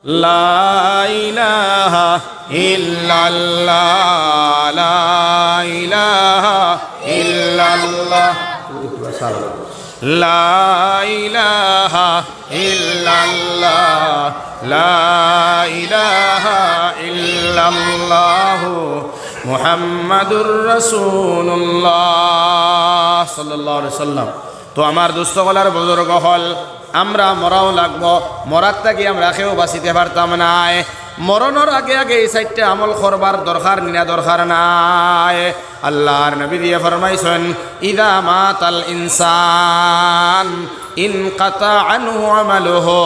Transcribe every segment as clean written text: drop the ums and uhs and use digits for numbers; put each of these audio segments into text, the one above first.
لا إله إلا الله لا إله إلا الله لا إله إلا الله لا إله إلا الله محمد رسول الله صلى الله عليه وسلم। তো আমার দুস্থগলার বুজুর্গ হল আমরা মরাও লাগবো, মরার থাকি আমরা কেউ বাঁচিতে পারতাম নাই। মরণের আগে আগে এই সাইডটা আমল করবার দরকার নিনা দরকার নাই। আল্লাহর নবী দিয়ে ফরমাইছেন ইদা মাতাল ইনসান ইনকাতা আনহু আমালুহু,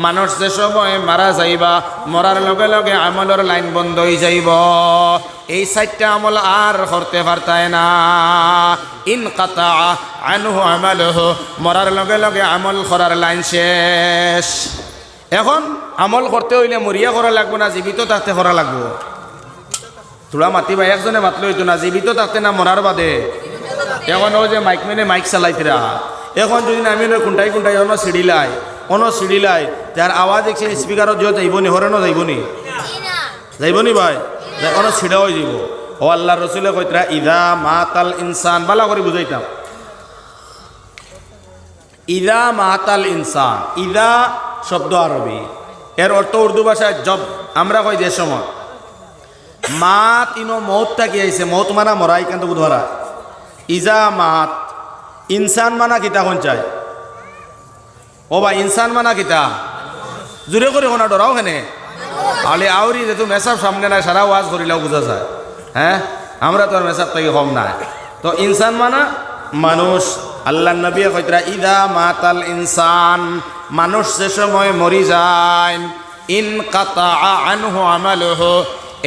মানুষ যে সময় মারা যাইবা মরার লগে লগে আমলের লাইন বন্ধ হয়ে যাইব, এই সাইডটা আমল আর করতে পারতায় না। ইনকাতা আনহু আমালুহু, মরার লগে লগে আমল করার লাইন শেষ। এখন আমল করতে হইলে মরিয়া করা লাগবো না জীবিত থাকতে করা লাগবো? তোরা মাতিবা, একজনে মাতলে হইতো না, জীবিত থাকতে না মরার বাদে। এখন ওই যে মাইক মেনে মাইক চালাইতেরা, এখন যদি আমি কোনটাই কোনটাই অন সিঁড়িলাই তার আওয়াজ দেখছি স্পিকারত যা যাইব নি, হরেনও যাইব নি, যাইব নি ভাই, অন ছিড়া হয়ে যাব। ও আল্লাহ রসুলে কইতরা ইদা মাতাল ইনসান, বালা করে বুঝাইতাম। ইদা মাতাল ইনসান, ইদা শব্দ আরবি, এর অর্থ উর্দু ভাষায় জব। আমরা কই যে সময় মাত ইনো মৌত থাকি আইছে, মৌত মানা মরাই কিন্তু বুধরা। ইজা মাত ইনসান মানা কিতা কোন চাই? ও বা ইনসান মানা কিতা জোরে করে কোনা ডরাও হেনে আলে আউরি যেহেতু মেসাব সামনে নাই, সারা ওয়াজ করিলেও বোঝা যায়। হ্যাঁ, আমরা তো মেসাব থেকে কম নাই। তো ইনসান মানা মানুষ। আল্লাহ নবী কইতরা ইদা মাতাল ইনসান, মানুষ যে সময় মরি যায়, ইনকাতা আনহু আমালুহু,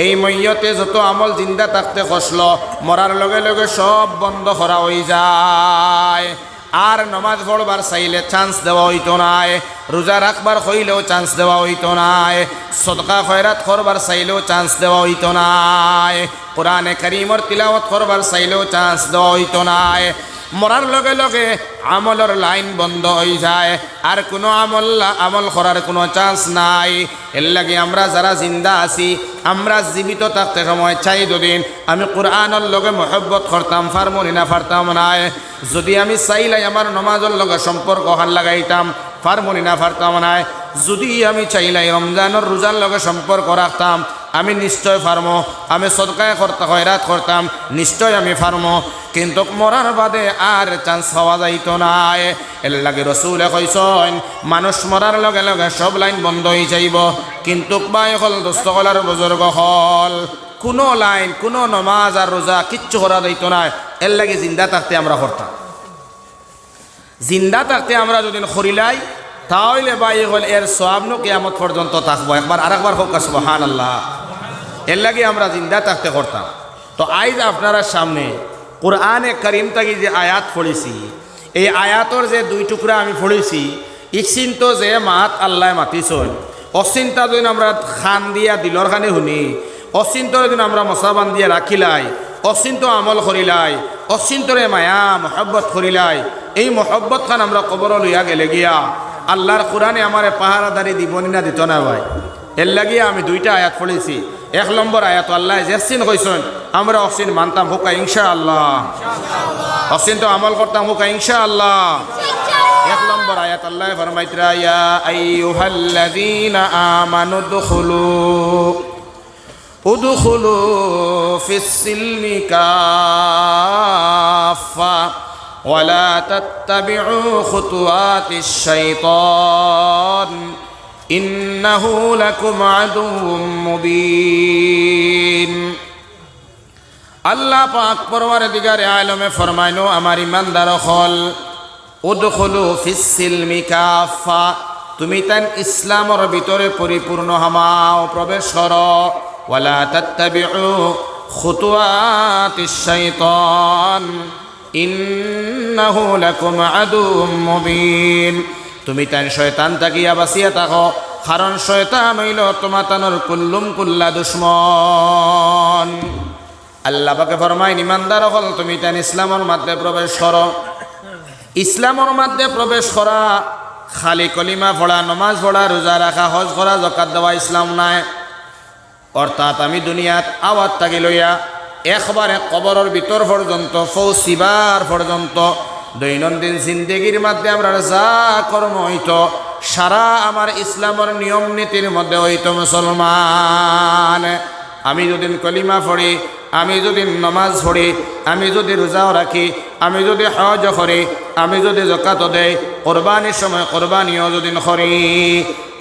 এই মইয়তে যত আমল জিন্দা থাকতে কষল মরার লগে লগে সব বন্ধ করা হয়ে যায়। আর নমাজ পড়বার চাইলে চান্স দেওয়া হইতো নাই, রোজা রাখবার কইলেও চান্স দেওয়া হইতো নাই, সদকা খয়রাত করবার চাইলেও চান্স দেওয়া হইতো নাই, কোরআনে কারীমর তিলাওয়াত করবার চাইলেও চান্স দেওয়া হইতো নাই। মরার লগে লগে আমলের লাইন বন্ধ হয়ে যায়, আর কোনো আমল করার কোনো চান্স নাই। এর লাগে আমরা যারা জিন্দা আছি, আমরা জীবিত থাকতে সময় চাই দুদিন আমি কোরআনের লগে মহব্বত করতাম, ফারমনি না পারতাম নাই। যদি আমি চাইলাই আমার নমাজের লগে সম্পর্ক হান লাগাইতাম, ফারমনি না পারতাম নাই। যদি আমি চাইলাই রমজানের রোজার লগে সম্পর্ক রাখতাম, আমি নিশ্চয় ফার্মো। আমি সদকায় করতাম, খয়রাত করতাম, নিশ্চয় আমি ফার্মো। কিন্তু মরার বাদে আর চান্স পাওয়া যাইতো না। এর লাগে রসুলে কইছেন মানুষ মরার লগে লগে সব লাইন বন্ধ হয়ে যাইব, কিন্তু বাই হল দোস্তকলার বুজুর্গ হল কোনো লাইন, কোনো নমাজ আর রোজা কিচ্ছু করা যাইতো না। এর লাগে জিন্দা থাকতে আমরা করতাম। জিন্দা থাকতে আমরা যদি করিলাই তাহলে বাই হল এর সওয়াবনো কিয়ামত পর্যন্ত থাকবো। একবার আরেকবার হোক সুবহানাল্লাহ। এর লাগে আমরা জিন্দা থাকতে করতাম। তো আজ আপনারা সামনে কোরআনে কারীম থেকে যে আয়াত পড়েছি, এই আয়াতর যে দুই টুকরা আমি পড়েছি, ইচিন্ত যে মাত আল্লাহ মাতিছেন, অচিন্তা যদি আমরা খান দিয়া দিলর খানে শুনি, অচিন্ত যদি আমরা মশাবান দিয়া রাখিলাই, অচিন্ত আমল করিলাই, অচিন্তরে মায়া মহব্বত করিলাই, এই মহব্বত খান আমরা কবর লইয়া গেলে গিয়া আল্লাহর কোরআনে আমার পাহারাদারি দিবনি না দিত না ভাই। এর লাগিয়ে আমি দুইটা আয়াত পড়েছি। এক নম্বর আয়াত আল্লাহ জেসিন কইছেন, আমরা অসিন মানতাম হোকা ইনশাআল্লাহ, অসিন তো আমল করতাম হোকা ইনশাআল্লাহ। এক নম্বর আয়াত আল্লাহ ফরমাইতরা ইয়া আইয়ুহাল্লাযীনা আমানু উদখুলু ফিস সিলমি কাফা ওয়ালা তাত্তাবিউ খুতুওয়াতিশ শাইতান ইন্নাহু লাকুম আদুউম মুবিন। আল্লাহ পাক পরওয়ারদিগারে আলমে ফরমাইনো আমার ইমানদার হল উদখুলু ফিস সিলমি কাফা, তুমি তান ইসলামের ভিতরে পরিপূর্ণ হমাও, প্রবেশ করো। ওয়ালা তাত্তাবিউ খুতুওয়াতিশ শাইতান ইন্নাহু লাকুম আদুউম মুবিন, তুমি তান শয়তান তাকিয়া বাঁচিয়া থাকো, কারণ শয়তান হইল তোমাতানোর কুল্লুম কুল্লা দুশ্মন। আল্লাহ পাকে ফরমাইন ইমানদার হল তুমি তান ইসলামের মধ্যে প্রবেশ করো। ইসলামের মধ্যে প্রবেশ করা খালি কলিমা পড়া, নমাজ পড়া, রোজা রাখা, হজ করা, যাকাত দেওয়া ইসলাম নাই। অর্থাৎ আমি দুনিয়াত আওয়াজ থাকি লইয়া একবারে কবরের ভিতর পর্যন্ত পৌঁছিবার পর্যন্ত দৈনন্দিন জিন্দেগির মধ্যে আমরা যা কর্ম হইত সারা আমার ইসলামের নিয়ম নীতির মধ্যে হইত মুসলমান। আমি যদি কলিমা পড়ি, আমি যদি নমাজ পড়ি, আমি যদি রোজাও রাখি, আমি যদি হজ করি, আমি যদি যাকাত দেই, কোরবানির সময় কোরবানিও যদি করি,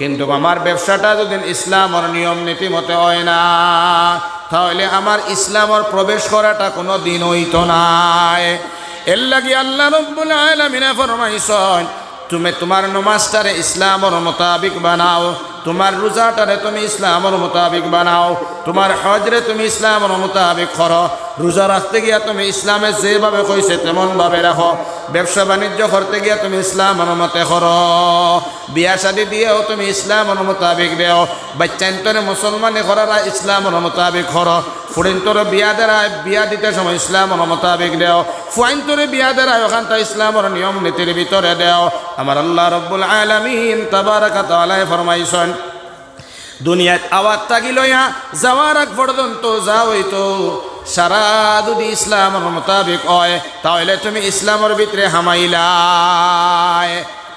কিন্তু আমার ব্যবসাটা যদি ইসলামের নিয়ম নীতি মতে হয় না, তাহলে আমার ইসলামের প্রবেশ করাটা কোনো দিন হইতো নাই। এর লাগি আল্লাহ রাব্বুল আলামিন ফরমাইছেন, তুমি তোমার নমাজটারে ইসলামের মোতাবিক বানাও, তোমার রোজাটারে তুমি ইসলামের মোতাবিক বানাও, তোমার হজরে তুমি ইসলামের মোতাবিক করো, রোজা রাখতে গিয়া তুমি ইসলামে যেভাবে কইছে তেমনভাবে রাখো, ব্যবসা বাণিজ্য করতে গিয়া তুমি ইসলামের মতে করো, বিয়া শাদি দিয়েও তুমি ইসলামের মোতাবিক দেও, বাচ্চান্তরে মুসলমানে করারা ইসলামের মোতাবিক করো, ফুড়িন্তরে বিয়া দিতে সময় ইসলামের মোতাবিক দেও, ফুয়াইন্তরে বিয়া দ্বারা ওখান তো ইসলামের নিয়ম নীতির ভিতরে দেও। আমার আল্লাহ রাব্বুল আলামিন তাবারাকা তাআলা ফরমাইছেন, দুনিয়াত আওয়াজ থাকি লইয়া যাওয়ার আগ পর্যন্ত যা হইতো সারা যদি ইসলামের মোতাবিক হয়, তাহলে তুমি ইসলামের ভিতরে হামাইলাই।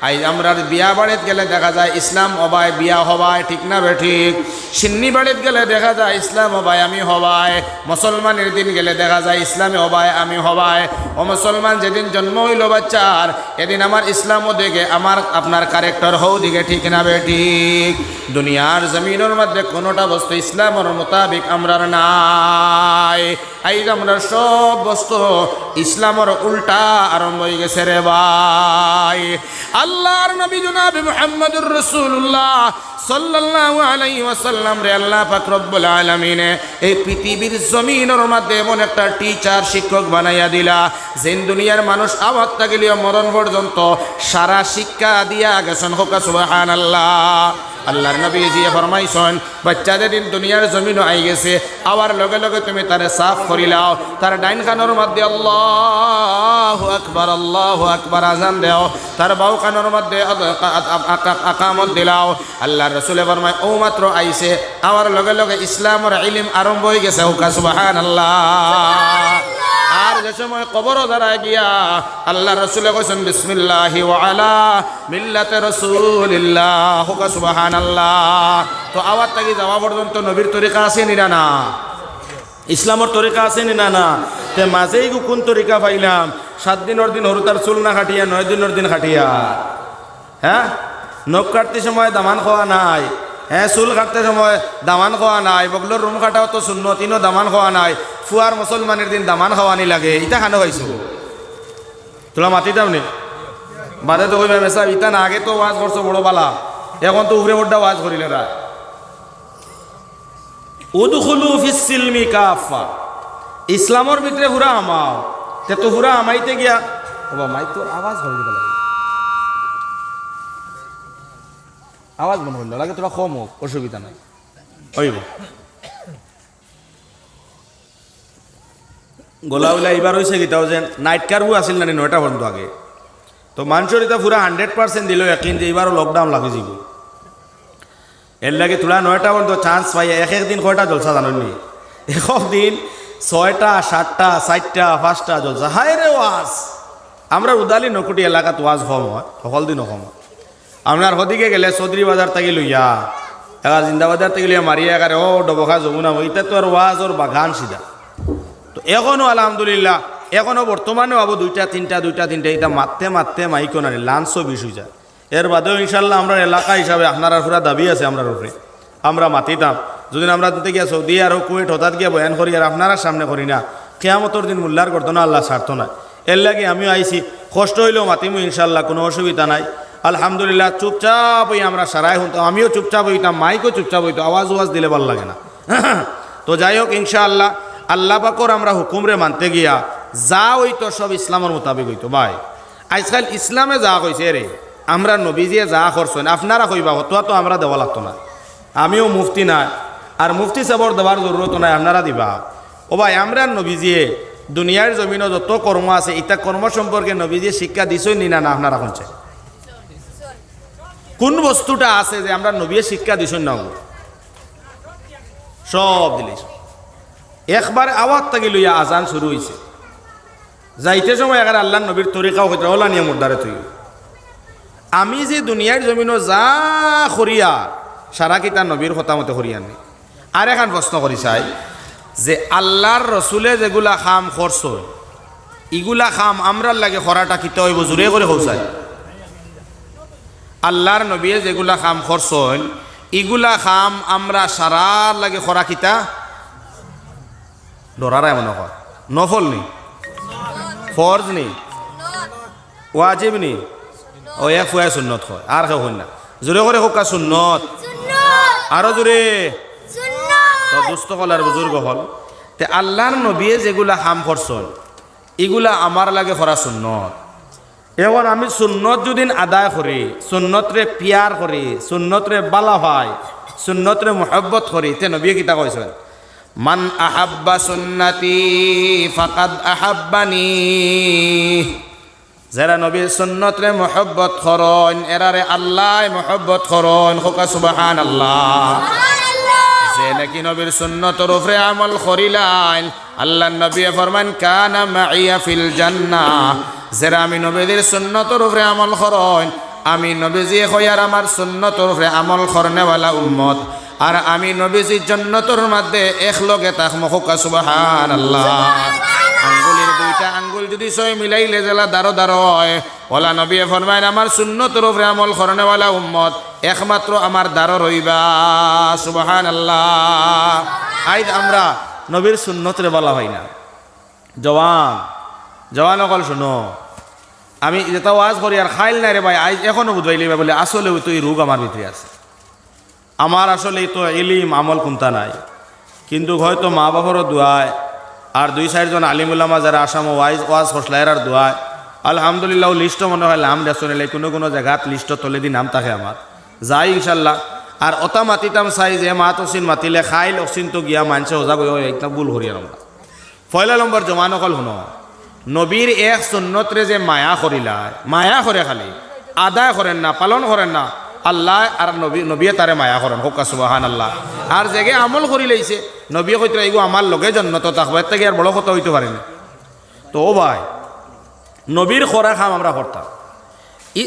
আজ আমরা বিয়া বাড়িতে গেলে দেখা যায় ইসলাম হবায়, বিয়া হবায়, ঠিক না বে ঠিক? সিন্নি বাড়িতে গেলে দেখা যায় ইসলাম হবায়, আমি হবায়। মুসলমানের দিন গেলে দেখা যায় ইসলামে হবায়, আমি হবায়। ও মুসলমান যেদিন জন্ম হইল বাচ্চার, এদিন আমার ইসলামও দিকে আমার আপনার ক্যারেক্টার হও দিকে, ঠিক না বে ঠিক? দুনিয়ার জমিনের মধ্যে কোনোটা বস্তু ইসলামের মোতাবিক আমরার নাই। আজ আমরা সব বস্তু ইসলামের উল্টা আরম্ভ হয়ে গেছে রে ভাই। আল্লাহর নবী জনাব মুহাম্মদুর রাসূলুল্লাহ সাল্লাল্লাহু আলাইহি ওয়াসাল্লাম রে আল্লাহ পাক রব্বুল আলামিন এই পৃথিবীর জমিনের মধ্যে এমন একটা টিচার শিক্ষক বানাইয়া দিলা, যেন দুনিয়ার মানুষ আওয়াজ থাকলেও মরণ পর্যন্ত সারা শিক্ষা দিয়া গেছেন। হোক সুবহানাল্লাহ। আল্লাহর নবী জিয়া ফরমাইছেন, বাচ্চাদের দিন দুনিয়ার জমিনও আই গেছে, আবার লগে লগে তুমি তারে সাফ করিলাও, তার ডাইন কানের মধ্যে আল্লাহু আকবার আজান দেও, তার বাউ কানের মধ্যে আকামত দিলাও। আল্লাহর রাসূল ফরমায়, ও মাত্র আইছে, আবার লগে লগে ইসলামের ইলম আরম্ভ হয়ে গেছে। হোক সুবহানাল্লাহ। আর যে সময় কবর দাঁড়ায় গিয়া আল্লাহ রাসূলে কইছেন, বিসমিল্লাহি ওয়া আলা মিল্লাতে রাসূলিল্লাহ। হোক সুবহানাল্লাহ। তো আওয়াজ থাকি যাওয়া পর্যন্ত নবীর তরিকা আছে নি না? ইসলামের তরিকা আছে নি না? তে মাঝেই কোন তরিকা পাইলাম? 7 দিনের দিন হরুতার চুল না খাটিয়া 9 দিনের দিন খাটিয়া, হ্যাঁ? নখ কাটতে সময় দামান খাওয়া নাই, হ্যাঁ? চুল কাটতে সময় দামান খাওয়া নাই, বগলোর রুম কাটাও তো সুন্নত, তিনও দামান খাওয়া নাই। ফুয়ার মুসলমানের দিন দামান খাওয়ানি লাগে, ইটা খানো হয়েছ তোলা মাতিতাম নি বাদে তো কইবা মেসা ইটা না, আগে তো ওয়াজ করছো বড় বালা, এখন তো উফরে বড্ডা ওয়াজ করিলে না। উদখুলু ফিস সিলমি কাফা, ইসলামের ভিতরে হুরা আমাও। তে তো হুরা আমাইতে গিয়া বাবা মাই তোর আওয়াজ হয়ে গেল, আওয়াজ মনে হইল লাগে, তোরা কম হোক, অসুবিধা নাই, হইব। গোলা উলা এবার হয়েছে গীতাও যে নাইট কার্ফিউ আসিল না 9টা পর্যন্ত আগে, তো মানুষের এটা পুরা 100% দিল একদিন যে এবারও লকডাউন লাগে যাব। এর লাগে তোরা 9টা পর্যন্ত চান্স পাই, এক একদিন কয়টা জলসা জানি? এক দিন 6টা 7টা 4টা 5টা জলসা। হায় রে ওয়াজ, আমরা উদালি নকুটি এলাকাত ওয়াজ কম হয়, সকল দিনও কম হয়। আপনার হদিকে গেলে চৌধুরী বাজার থেকে লইয়া এবার জিন্দাবাজার থেকে লইয়া মারিয়া এগারে ও ডবখা যমুনা, এটা তো আর ওয়াজ ওর বাগান সিধা। তো এখনও আলহামদুলিল্লাহ, এখনও বর্তমানেও আবো 2টা 3টা এটা মারতে মারতে মাইকো না লাঞ্চও বিষ হয়ে যায়। এর বাদেও ইনশাল্লাহ আমরা এলাকা হিসাবে আপনার পুরা দাবি আছে আমরার উপরে, আমরা মাতিতাম। যদি আমরা দিতে গিয়া সৌদি আর কুয়েট হঠাৎ গিয়া বয়ান করি আর আপনারা সামনে করি না, কেয়ামতর দিন মূল্যার করতো না, আল্লাহ ছাড়তো না। এর লাগে আমিও আইছি, কষ্ট হইলেও মাতিমু ইনশাল্লাহ, কোনো অসুবিধা নাই। আলহামদুলিল্লাহ চুপচাপ হই আমরা সারাই হতাম, আমিও চুপচাপ হইতাম, মাইকও চুপচাপ হইতো, আওয়াজ ওয়াজ দিলে ভালো লাগে না। তো যাই হোক ইনশাআল্লাহ আল্লাহ পাকর আমরা হুকুমরে মানতে গিয়া যা হইতো সব ইসলামের মোতাবেক হইতো। ভাই আজকাল ইসলামে যা কইছে রে, আমরা নবীজিয়ে যা করছেন আপনারা কইবা হতো তো আমরা দেওয়া লাগতো না। আমিও মুফতি না, আর মুফতি সাবর দেওয়ার জরুরত নাই, আপনারা দিবা। ও ভাই আমরা নবীজিয়ে দুনিয়ার জমিনে যত কর্ম আছে, ইটা কর্ম সম্পর্কে নবীজিয়ে শিক্ষা দিছই নি না? আপনারা শুনছে কোন বস্তুটা আছে যে আমরা নবীর শিক্ষা দিছেন না সব দিলেছ একবার আওয়াজ থাকি লইয়া আজান শুরু হয়েছে যাইতে সময় এগার আল্লাহ নবীর তরিকাও হইতে ওলা নিয়ে মুর্দারে তুই আমি যে দুনিয়ার জমিনও যা করিয়া সারা কিতা নবীর কথা মতে করিয়া নেই আর এখন প্রশ্ন করি চাই যে আল্লাহর রসুলে যেগুলা খাম খরচ ইগুলা খাম আমরার লাগে খরাটা কিতা হইব জোরে করে হৌসাই আল্লাহর নবী যেগুলা খাম খরচ ইগুলা খাম আমরা সারার লাগে খরা কিতা ডরারা এমন হয় নফল নি ফরজ নি ওয়াজিব নি ও এক ফুয়া সুন্নত হয় আর কেউ হই না জোরে করে হোক সুন্নত আরো জোরে তো দুস্থ হল আর বুজুর্গ হল তে আল্লাহর নবী যেগুলা খাম খরচ এগুলা আমার লাগে করা সুন্নত এখন আমি সুন্নত যদি আদায় করি সুন্নতরে পিয়ার করি সুন্নতরে বালা ভাই সুন্নতরে মোহব্বত করি তে নবী কিতা কইছেন মান আহাব্বা সুন্নতি ফাকাদ আহাব্বানি যারা নবীর সুন্নতরে মোহব্বত করন এরারে আল্লাহ মোহব্বত করন হোকা সুবহানাল্লাহ যে নাকি নবীর সুন্নতর উপরে আমল করিলাম আল্লাহ নবী ফরমান কানা মাইয়া ফিল জান্নাহ যারা আমি নবীদের সুন্নতর উপরে আমল করন আমি নবীজি কইয়ার আমার সুন্নতর উপরে আমল করনেওয়ালা উম্মত আর আমি নবীজির জান্নাতের মধ্যে একলগে থাকমু হোকা সুবহানাল্লাহ আঙ্গুলের দুইটা আঙ্গুল যদি সই মিলাইলে জেলা দারো দারো হয় ওলা নবী ফরমায় আমার সুন্নতের উপরে আমল করনেওয়ালা উম্মত একমাত্র আমার দারো রইবা সুবহানাল্লাহ আইজ আমরা নবীর সুন্নতরে বলা হয় না জওয়ান অকল শুনো আমি যেটা ওয়াজ করি আর খাইল নাই রে ভাই আইজ এখনো বুঝাইলি বলে আসলে তো এই রোগ আমার ভিতরে আছে আমার আসলে তো ইলিম আমল কোনটা নাই কিন্তু হয়তো মা বাবারও দোয়ায় আর দুই চারজন আলিমুল্লামা যারা আসাম ওয়াজ ফসলাইরার দোয়ায় আলহামদুলিল্লাহ লিস্ট মনে হয় নাম দেশনে কোনো জায়গাত লিস্ট তলে দি নাম থাকে আমার যাই ইনশাল্লাহ আর অতা মাতিতাম চাই যে মাত অচিন মাতিলে খাইল অচিন তো গিয়া মানছে সজাগ একটা ভুল করি আমরা পয়লা নম্বর জমান অকল শুনো নবীর এক সুন্নতরে যে মায়া করিলায় মায়া করে খালি আদায় করেন না পালন করেন না আল্লাহ আর নবী তারে মায়া করেন হোক সুবহানাল্লাহ আর জেগে আমল করি লাইছে নবী কইতে এগো আমার লগে জন্নত থাকবো এর থেকে আর বড় কথা হইতে পারেনি তো ও ভাই নবীর খোরা খাম আমরা করতাম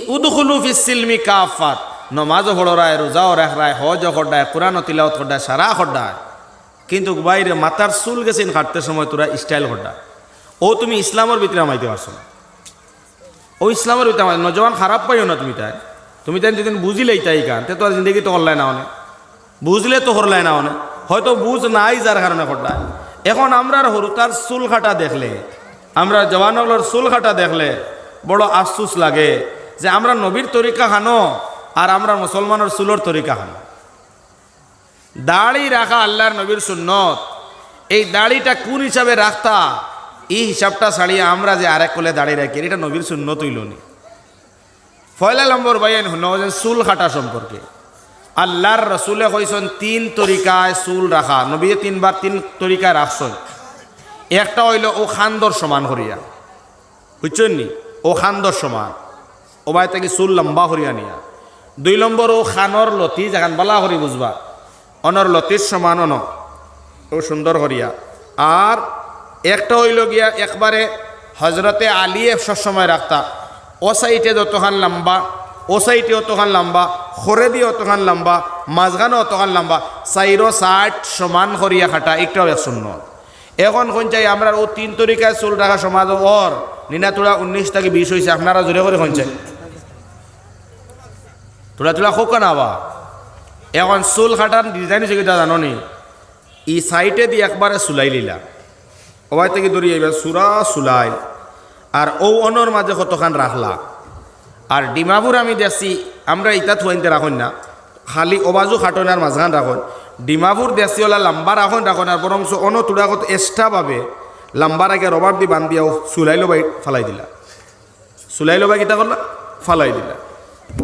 উদখুলু ফিস সিলমি কাফাত নমাজও পড়রায় রোজাও রাখরায় হজও খড্ডায় কোরআন তিলাওয়াত খড্ডায় সারা খড্ডায় কিন্তু বাইরে মাথার চুল গেছেন কাটতে সময় তোরা স্টাইল খড্ডা ও তুমি ইসলামের ভিতরে আমাইতে পারছো না ও ইসলামের ভিতরে আমার নজওয়ান খারাপ পাইও না তুমি তাই যেদিন বুঝিলেই তাই কান তে তো আর জিন্দগি তো করলাই না অনেক বুঝলে তো হরলাই না অনেক হয়তো বুঝ নাই যার কারণে খড্ডায় এখন আমরা হরুতার চুল কাটা দেখলে আমরা জওয়ানগুলোর চুল কাটা দেখলে বড় আফসোস লাগে যে আমরা নবীর তরিকা খানো আর আমরা মুসলমানের চুলোর তরিকা খানো দাড়ি রাখা আল্লাহর নবীর সুন্নত এই দাড়িটা কোন হিসাবে রাখতা এই হিসাবটা ছাড়িয়ে আমরা যে আরেক কোলে দাড়ি রাখি এটা নবীর সুন্নত হইল নি পয়লা নম্বর বাইন হুনজেন চুল কাটা সম্পর্কে আল্লাহর রসুলে কইছেন তিন তরিকায় চুল রাখা নবী তিনবার তিন তরিকায় রাখছেন একটা হইল ও খান্দর সমান করিয়া বুঝছেন নি ও খান্দর সমান ও বাই থেকে চুল লম্বা করিয়া নিয়া দুই নম্বর ও খানর লতি যেখান বালা করি বুঝবা অনর লতির সমান অন ও সুন্দর করিয়া আর একটা হইল গিয়া একবারে হজরতে আলী সবসময় রাখতা ও সাইটে যতখান লম্বা ও সাইটে অতখান লম্বা খরে দিয়ে অতখান লম্বা মাঝখানে অতখান লম্বা 460 সমান করিয়া খাটা একটাও এক শূন্য এখন কোন চাই আমরা ও তিন তরিকায় চুল রাখা সমাজ ওর নিনা তোরা 19 থেকে 20 হয়েছে আপনারা জোরে করে কোন চাই তোরা হোক না বা এখন চুল কাটার ডিজাইন হচ্ছে কিটা জানো নি ই সাইটে দিয়ে একবারে চুলাই লিলা ওবাই থেকে ধরি এবার চূড়া চুলাই আর ও অনর মাঝে কতখান রাখলা আর ডিমাপুর আমি দেখছি আমরা ইটা থুয়াইতে রাখুন না খালি ওবাজু খাটন আর মাঝখান রাখুন ডিমাপুর দেখছি ওলা লম্বা রাখুন আর বরং অন তোরা কত এক্সট্রা পাবে লম্বার আগে রবার দি বান্ধিয়া চুলাই লবাই ফালাই দিলা চুলাই লবাই কিতা করলা ফালাই দিলা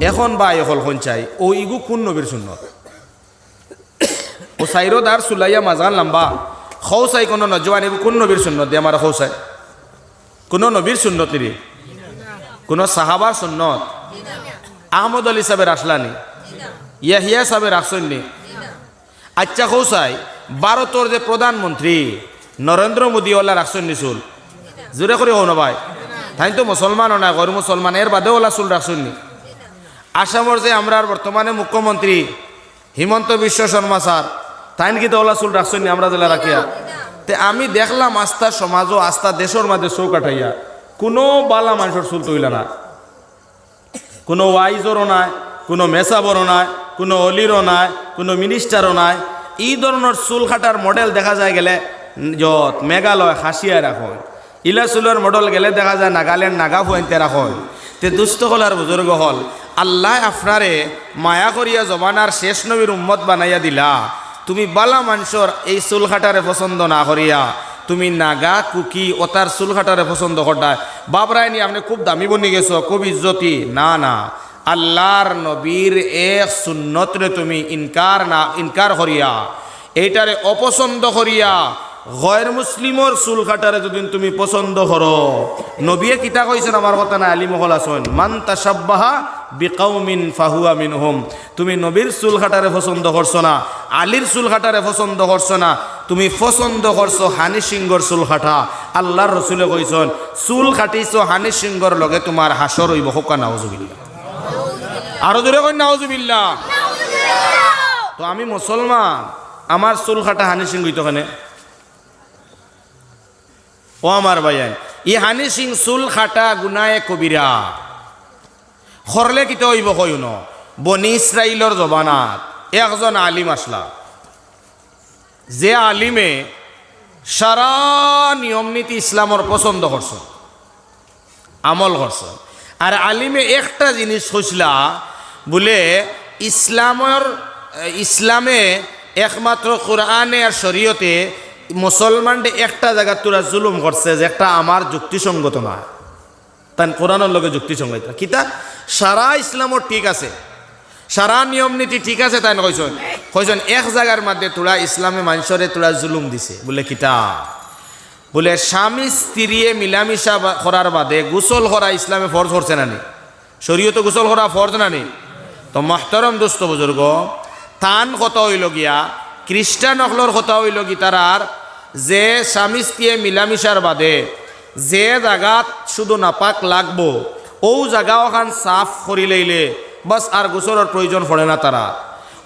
এখন বা এখন কোন চাই ও ইগু কোন নবীর সুন্নত ও সাইরো দার চুলাইয়া মাঝখান লম্বা খৌসাই কোনো নজওয়ান এগু কোন নবীর সুন্নত দিয়ে আমার খৌসাই কোন নবীর সুন্নত রে কোন সাহাবার সুন্নত আহমদ আলী সাহেবের আসলানি ইয়াহিয়া সাহেবের আসননি আচ্ছা কৌসাই ভারতের যে প্রধানমন্ত্রী নরেন্দ্র মোদী ওলা রাখছেন নিচুল জোরে করে হো না ভাই তাই তো মুসলমানও না গর মুসলমান এর বাদে ওলা চুল রাখছেন নি আসামের যে আমরা বর্তমানে মুখ্যমন্ত্রী হিমন্ত বিশ্ব শর্মা স্যার তাই কি তো ওলা চুল রাখছেন নি আমরা জেলা রাখিয়া তে আমি দেখলাম আস্থা সমাজ ও আস্থা দেশের মাঝে চৌ কাটাইয়া কোনো বালা মানুষের চুল তৈলা না কোনো ওয়াইজরও নাই কোনো মেসাবরও নাই কোনো অলিরও নাই কোনো মিনিস্টারও নাই এই ধরনের চুল কাটার মডেল দেখা যায় গেলে যত মেঘালয় খাসিয়া রাখো ইলা চুলের মডেল গেলে দেখা যায় নাগাল্যান্ড নাগা ফুয়াইতে রাখো তে দুস্থ হল আর বুজুর্গ হল আল্লাহ আপনারে মায়া করিয়া জমানার শেষ নবীর উম্মত বানাইয়া দিলা তুমি বালা মানুষের এই চুল কাটারে পছন্দ না করিয়া তুমি নাগা কুকি ওতার চুল কাটারে পছন্দ করতায় বাবরাই নি আপনি খুব দামি বনি গেছো খুব ইজ্জতি না না আল্লাহর নবীর এক সুন্নতরে তুমি ইনকার করিয়া এইটারে অপছন্দ করিয়া গয়ের মুসলিমর চুল কাটারে যদি তুমি পছন্দ করো নবীয়ে কিতা কইছেন আমার কথা না আলী মহল আসন মান তাশাব্বাহা বিকাউমিন ফাহুয়া মিনহুম তুমি নবীর চুল কাটারে পছন্দ করছো না আলীর চুল কাটারে পছন্দ করছো না তুমি পছন্দ করছো হানি সিংহর চুল কাটা আল্লাহর রসুলে কইছেন চুল কাটিছো হানি সিংহর লগে তোমার হাসর হইব হোকা নাউজুবিল্লাহ আরো দূরে কই নাউজুবিল্লাহ তো আমি মুসলমান আমার চুল কাটা হানি সিং হইতো কেন ও আমার ভাইয়ান ই হানি সিং চুল খাটা গুনায়ে কবিরা খরলে কিতে হইব কইন বনি ইসরাইলর জবানাত একজন আলিম আসলা যে আলিমে সারা নিয়ম নীতি ইসলামর পছন্দ করছে আমল করছে আর আলিমে একটা জিনিস কইসলা বলে ইসলামে একমাত্র কোরআনে আর শরীয়তে মুসলমানদের একটা জায়গা তোরা জুলুম করছে যে একটা আমার যুক্তিসঙ্গত না তাই কোরআনের লগে যুক্তিসঙ্গত কিতা সারা ইসলামর ঠিক আছে সারা নিয়ম নীতি ঠিক আছে তাই কইছেন এক জায়গার মধ্যে তোরা ইসলামে মানুষরে তোরা জুলুম দিছে বলে কিতা বলে স্বামী স্ত্রীয়ে মিলামিশা করার বাদে গোসল করা ইসলামে ফরজ করছে না নি শরীয়তে গোসল করা ফরজ না নি তো মহতরম দোস্ত বুজুর্গ তান কত হইল গিয়া খ্রিস্টান অকলর কথা হইল কি তারার যে স্বামী স্ত্রী মিলামিশার বাদে যে জায়গাত শুধু নাপাক লাগবো ও জায়গা ওখান সাফ করি লইলে বাস আর গোসলের প্রয়োজন পড়ে না তারা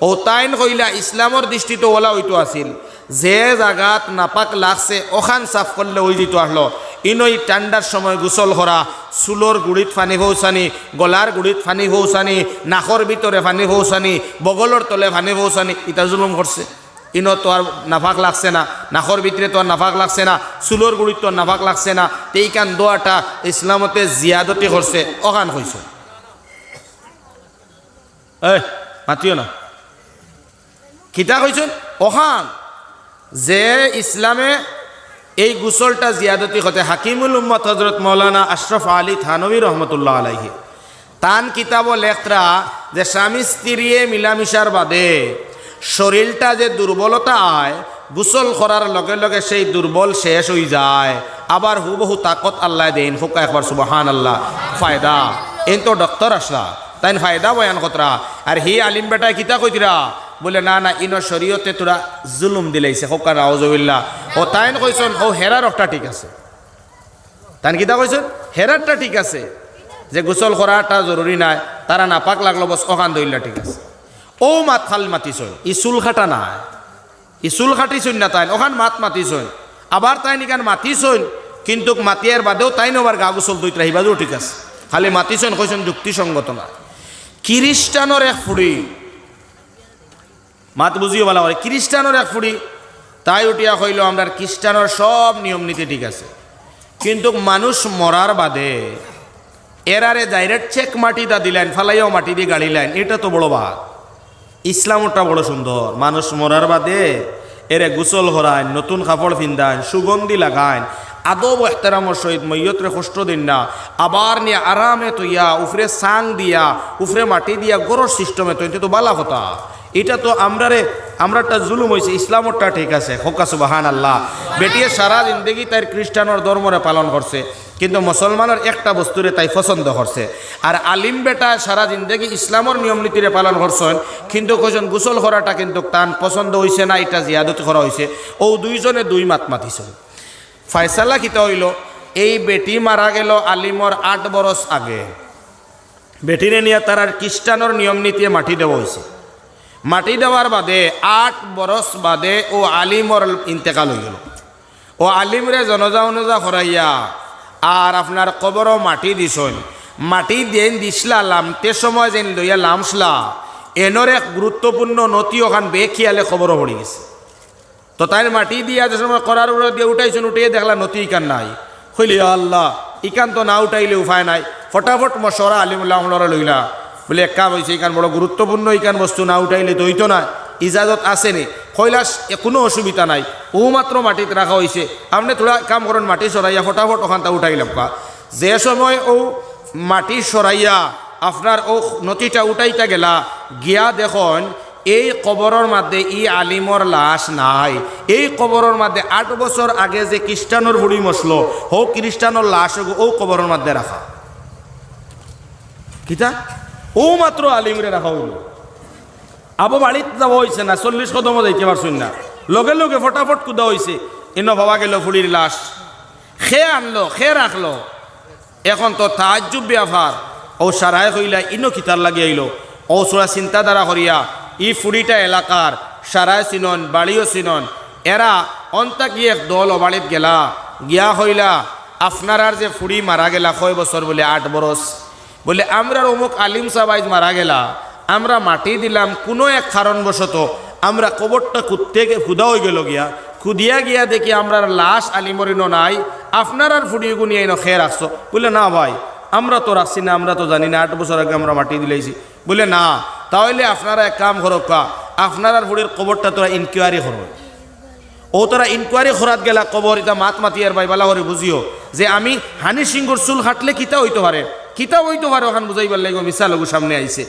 ও তাইন কইলা ইসলামর দৃষ্টিতে ওলা হইতো আছিল যে জায়গাত নাপাক লাগছে ওখান সাফ করলে ওই দিত আসলো ইনই ঠান্ডার সময় গোসল করা চুলোর গুড়িত ফানি পৌঁছানি গলার গুড়িত ফানি পৌঁছানি নাকর ভিতরে ফানি পৌঁছানি বগলর তলে ফানি পৌঁছানি ইটা জুলুম করছে ইনো তো আর নাফাক লাগছে না নাকর ভিতরে তো আর নাফাক লাগছে না চুলোর গুড়িত তো আর নাফাক লাগছে না এইখান দোয়াটা ইসলামতে জিয়াদতি করছে ওখান কইছ মাতিও না কিতা কইছেন ওখান যে ইসলামে এই গোসলটা জিয়াদতি হতে হাকিমুল উম্মত হজরত মৌলানা আশরফ আলী থানবী রহমতুল্লাহ আলাইহি তান কিতাব লেখরা যে স্বামী স্ত্রীয়ে মিলামিশার বাদে শরীরটা যে দুর্বলতা আয় গোসল করার লগে লগে সেই দুর্বল শেষ হয়ে যায় আবার হুবহু তাকত আল্লাহ দেন হুকা একবার সুবহান আল্লাহ ফায়দা এন তো ডক্টর আসলা তাই ফায়দা বয়ান কতরা আর হি আলিম বেটায় কিতা কইতিরা বলে না না ইনো শরীয়তে তোরা জুলুম দিলাইছে হুকা নাউজুবিল্লাহ ও তাইন কইছন ও হেরার একটা ঠিক আছে তাই কিতা কইছন হেরারটা ঠিক আছে যে গোসল করাটা জরুরি নাই তারা নাপাক লাগলো বস ওখান দইল্লা ঠিক আছে ও মাত খাল মাতিছই ই চুল খাটা নাই ই চুল খাটিছই না তাই ওখান মাত মাতিছই আবার তাই নিকান মাতিছই কিন্তু মাতিয়ার বাদেও তাই আবার গা গোসল দইত রাহিবাজও ঠিক আছে খালি মাতিছই কইছন যুক্তিসঙ্গত না খ্রিস্টানোর এক ফুড়ি মাত বুঝিও বলা হয় খ্রিস্টানোর এক ফুড়ি তাই উঠিয়া কইল আমরা খ্রিস্টানোর সব নিয়ম নীতি ঠিক আছে কিন্তু মানুষ মরার বাদে এরারে ডাইরেক্ট চেক মাটিটা দিলেন ফালাইয়াও মাটি দিয়ে গাড়িলেন এটা তো বড় বাদ ইসলামটা বড় সুন্দর মানুষ মরার বাদে এরে গোসল করায় নতুন কাপড় পিন্ধান সুগন্ধি লাগায় আদব এহতেরামর সহিত মৈয়তরে কষ্ট দিন না আবার নিয়ে আরামে তৈয়া উফরে সাং দিয়া উফরে মাটি দিয়া গরর সিস্টেমে তৈতে তো বালা কথা এটা তো আমরাটা জুলুম হয়েছে, ইসলামরটা ঠিক আছে, হোকা সুবহানাল্লাহ। বেটিয়ে সারা জিন্দগি তাই খ্রিস্টানোর ধর্মরে পালন করছে, কিন্তু মুসলমানের একটা বস্তুরে তাই পছন্দ করছে। আর আলিম বেটা সারা জিন্দগি ইসলামর নিয়ম নীতিরে পালন করছেন, কিন্তু কজন গোসল করাটা কিন্তু তান পছন্দ হয়েছে না, এটা জিয়াদত করা হয়েছে। ও দুইজনে দুই মাত মাতিছিল। ফায়সালা কিতা হইল, এই বেটি মারা গেল আলিমর 8 বরস আগে। বেটিরে নিয়ে তার খ্রিস্টানোর নিয়ম নীতি মাটি দেওয়া হয়েছে। মাটি দেওয়ার বাদে 8 বরস বাদে ও আলিমর ইন্তেকাল হয়ে গেল। ও আলিমরে জনজা অনুজা করাইয়া আর আপনার কবরও মাটি দিছন। মাটি দেন দিসলা লামতে সময় যেন লইয়া লামসলা, এনর এক গুরুত্বপূর্ণ নথি ওখান বেখিয়ালে খবরও পড়ে গেছে। তো তাই মাটি দিয়া যে সময় করার উপর দিয়ে উঠাইছেন, উঠিয়ে দেখলা নথি ইকান নাই। হইলি আল্লাহ, ইকান তো না উঠাইলে উপায় নাই। ফটাফট মশরা আলিমুল্লাহ লইলা, বলে এক কাম হয়েছে, ইকান বড় গুরুত্বপূর্ণ, ইকান বস্তু না উঠাইলে তো হইতো না, ইজাজত আসেনি। কৈলাস কোনো অসুবিধা নাই, ও মাত্র মাটিতে রাখা হয়েছে, আপনি থোড়া কাম করেন মাটি সরাইয়া ফটাফট ওখানটা উঠাইলাম। যে সময় ও মাটি সরাইয়া আপনার ও নথিটা উঠাইতে গেলা, গিয়া দেখুন এই কবরের মধ্যে ই আলিমর লাশ নাই। এই কবরের মধ্যে 8 বছর আগে যে খ্রিস্টানোর বুড়ি মশলো, হো খ্রিস্টানোর লাশ ও কবরের মধ্যে রাখা। কিতা ও মাত্র আলিমরে রাখা হইল। আবু বাড়িতে যাওয়া হয়েছে না, 40 কদম যাইতে পারছেন না, লগে লগে ফটাফট কুদা হয়েছে। এনে ভাবা গেল ফুড়ির লাশ, খে আনলো, খে রাখলো। এখন তো তাজ্জুব ব্যাপার, ও সারায় হইলা ইনো কিতার লাগিয়ে আইলো। ও সোরা চিন্তাধারা করিয়া ই ফুড়িটা এলাকার সারায় চিনন, বাড়িও চিনন। এরা অন্তা গিয়ে দল ও বাড়িত গেলা, গিয়া হইলা আপনার আর যে ফুড়ি মারা গেলা কয় বছর, বলে 8 বরস। বলে আমরা অমুক আলিম সাবাইজ মারা গেলা, আমরা মাটি দিলাম, কোনো এক কারণবশত আমরা কবরটা থেকে খুদা হয়ে গেল, গিয়া খুদিয়া গিয়া দেখি আমরা লাশ আলিমরিনো নাই, আপনার আর ফুড়ি গুনিয়ে এনো খেয়ে রাখছো। বলে না ভাই, আমরা তো রাখছি না, আমরা তো জানি না, 8 বছর আগে আমরা মাটি দিলাইছি। বলে না, তাহলে আপনারা এক কাম করো, আপনার আর ফুড়ির কবরটা তোরা ইনকোয়ারি করো। ও তোরা ইনকোয়ারি করাত গেলা কবর, এটা মাত মাতিয়ার ভাই বালা করে বুঝিও যে আমি হানি সিংহর চুল হাঁটলে কিতা হইতে পারে, কিতা হইতে পারে ওখান বুঝাইবার লাগবে, মিশা লগু সামনে আইছে।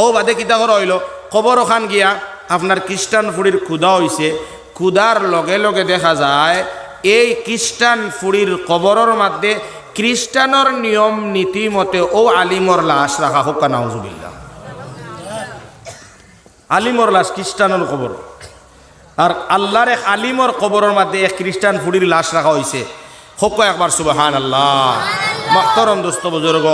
ও বাদে কিতা করা হইল, কবর ওখান গিয়া আপনার খ্রিস্টান ফুড়ির ক্ষুদা হইছে। ক্ষুদার লগে লগে দেখা যায় এই খ্রিস্টান ফুড়ির কবরের মধ্যে খ্রিস্টানোর নিয়ম নীতি মতে ও আলিমর লাশ রাখা হোক। নাউজুবিল্লাহ, আলিমর লাশ খ্রিস্টানোর কবর, আর আল্লাহর এক আলিমর কবরের মধ্যে এক খ্রিস্টান ফুড়ির লাশ রাখা হয়েছে। হোক একবার সুবহানাল্লাহ। মুহতারাম দোস্ত বুজুর্গ,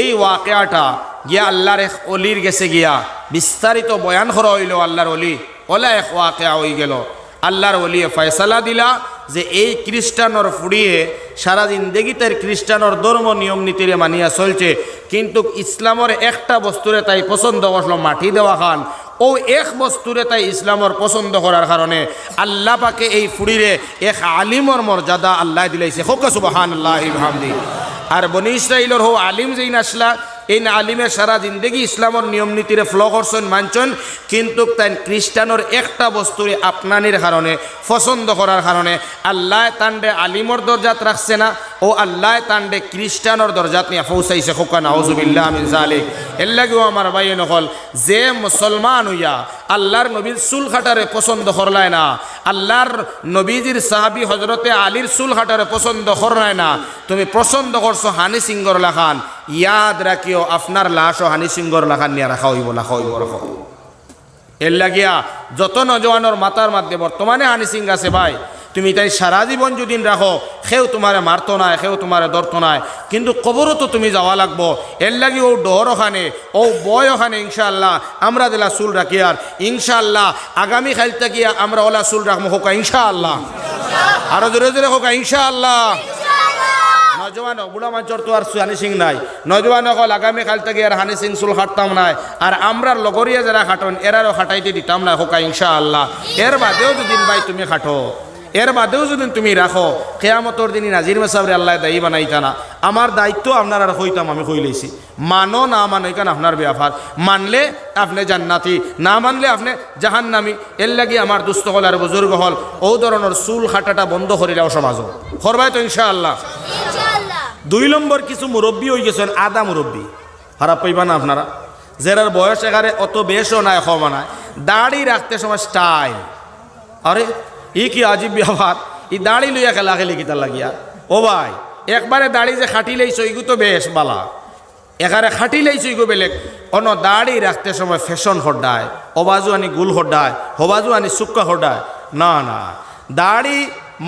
এই ওয়াকিয়াটা গিয়া আল্লাহর এক অলির গেছে গিয়া বিস্তারিত বয়ান করা হইল। আল্লাহর অলি ওলা এক ওয়াকিয়া হয়ে গেল। আল্লাহর অলি ফয়সালা দিলা যে এই খ্রিস্টানোর ফুড়িয়ে সারা জিন্দেগি তার খ্রিস্টানোর ধর্ম নিয়ম নীতিরে মানিয়া চলছে, কিন্তু ইসলামের একটা বস্তুরে তাই পছন্দ করলো, মাটি দেওয়া খান। ও এক বস্তুরে তাই ইসলামর পছন্দ করার কারণে আল্লাহ পাকে এই ফুড়িরে এক আলিমর মর্যাদা আল্লাহ দিলাইছে। হোক সুবহানাল্লাহ বিহামদি। আর বনি ইসরাইলের হো আলিম যেই নাসলা, এই আলিমে সারা জিন্দগি ইসলামর নিয়ম নীতিরে ফ্লো করছেন, মানছেন, কিন্তু তাই খ্রিস্টানোর একটা বস্তুরে আপনানির কারণে, পছন্দ করার কারণে আল্লাহ তান্ডে আলিমর দরজাত রাখছে না, ও আল্লাহ তান্ডে খ্রিস্টানোর দরজাত নিয়ে পৌঁছাইছে। খোকা নাউজুবিল্লাহ মিন যালিক। এর লাগেও আমার ভাই নকল, যে মুসলমান হইয়া আল্লাহর নবীর চুল খাটারে পছন্দ করলায় না, আল্লাহর নবীজির সাহাবী হজরতে আলীর চুল খাটারে পছন্দ করলায় না, তুমি পছন্দ করছো হানি সিংহর লাখান, ইয়াদ রাখিও আপনার লাশও হানি সিংহর লাখান নিয়ে রাখা হইব, রাখা হইব, রাখা হইব। এর লাগিয়া যত নজওয়ানোর মাথার মধ্যে বর্তমানে হানি সিং আছে ভাই, তুমি তাই সারা জীবন যদি রাখো, সেও তোমারে মারতো না, সেও তোমারে ধরতো না, কিন্তু কবরও তো তুমি যাওয়া লাগবো। এর লাগি ও ডর ওখানে, ও বয় ওখানে ইনশাআল্লাহ আমরা দিলা চুল রাখি, আর ইনশাআল্লাহ আগামী খাইল থাকিয়া আমরা ওলা চুল রাখবো। হোকা ইনশাআল্লাহ, আরো জোরে জোরে হোকা ইনশাআল্লাহ। নজওয়ান বুড়া মানুষের তো আর হানি সিং নাই, নজওয়ান হল আগামী কাল থেকে আর হানি সিং চুল খাটতাম নাই, আর আমরা লগরিয়া যারা খাটন এরারও খাটাইতে দিতাম না। হোকা ইনশাআল্লাহ। এর বাদেও দুদিন ভাই তুমি খাটো, এর বাদেও যদি তুমি রাখো, কেয়ামতর দিনই নাজির মেসাবরে আল্লাহ দায়ী বানাইতা না। আমার দায়িত্ব আপনার আর হইতাম, আমি হই লইছি। মানো না মানো এখানে আপনার ব্যাপার, মানলে আপনি জান্নাতি, না মানলে আপনি জাহান্নামি। এর লাগি আমার দুস্থ হল আর বুজুর্গ হল ও ধরনের চুল খাটাটা বন্ধ করিলেও সমাজ করবাই তো ইনশাআল্লাহ। 2 নম্বর কিছু মুরব্বী হয়ে গেছেন, আদা মুরব্বী, খারাপ পাইবা না আপনারা। যারার বয়স এগারে অত বেশও নাই কমও নাই, দাড়ি রাখতে সময় স্টাইল। আরে ই কি আজীব ব্যবহার, ই দাড়ি লইয়া খেলা খেলি কিতা লাগিয়া। ও ভাই একবারে দাড়ি যে খাটি লাইছ ইগু তো বেশ বালা, এখানে খাটি লাইছ ইগু বেলেগ। অন্য দাড়ি রাখতে সময় ফ্যাশন হড্ডায়, অবাজু আনি গুল হড্ডায়, হবাজু আনি সুক্কা হড্ডায়। না না, দাড়ি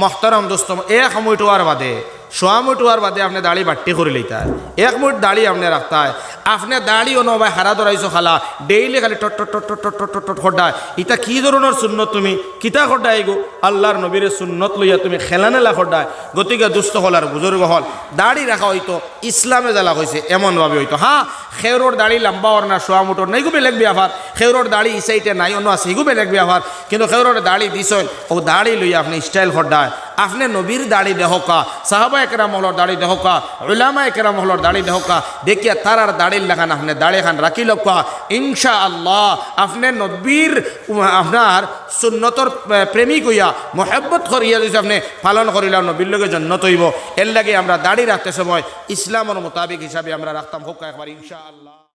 মহতারাম দোস্ত এক মুঠোয়ার বাদে, সোয়া মুঠোয়ার বাদে আপনি দাড়ি বাট্টি করে লইতা, এক মুঠ দাড়ি আপনি রাখতায়। আপনি দাড়ি ও নবাই হারা ধরাইছো খালা, ডেইলি খালি টট টট টট টট টট টট টট হড্ডায়। ইটা কি ধরনের সুন্নত তুমি কিতা হড্ডায় গো? আল্লাহর নবীর সুন্নত লইয়া তুমি খেলানেলা হড্ডায়। গতিকে দুস্থ হল আর বুজুর্গ হল, দাড়ি রাখা হইতো ইসলামে জ্বালা হয়েছে এমনভাবে হইতো। হ্যাঁ খেউরোর দাড়ি লম্বা ওর না সোয়া মুঠোর নাই গো বেলেগ ব্যবহার, খেউরোর দাড়ি ইসাইটে নাই অন্য আছে এগু বেলেগ ব্যবহার। কিন্তু খেউরোর দাড়ি দিছেন, ও দাড়ি লইয়া আপনি স্টাইল হড্ডায়। আপনি নবীর দাড়ি দেহকা, সাহাবা একরাম হলর দাড়ি দেহকা, উলামা একরাম হলর দাড়ি দেহকা, দেখিয়া তারার দাড়ির লাগান আপনি দাড়ি খান রাখি লক্কা। ইনশা আল্লাহ আপনি নবীর আপনার সুন্নতর প্রেমিক হইয়া মোহাব্বত করিয়া যদি আপনি পালন করিলাম, নবীর লগে জন্নত হইব। এর লাগে আমরা দাড়ি রাখতে সময় ইসলামের মোতাবিক হিসাবে আমরা রাখতাম হোক একবার ইনশা আল্লাহ।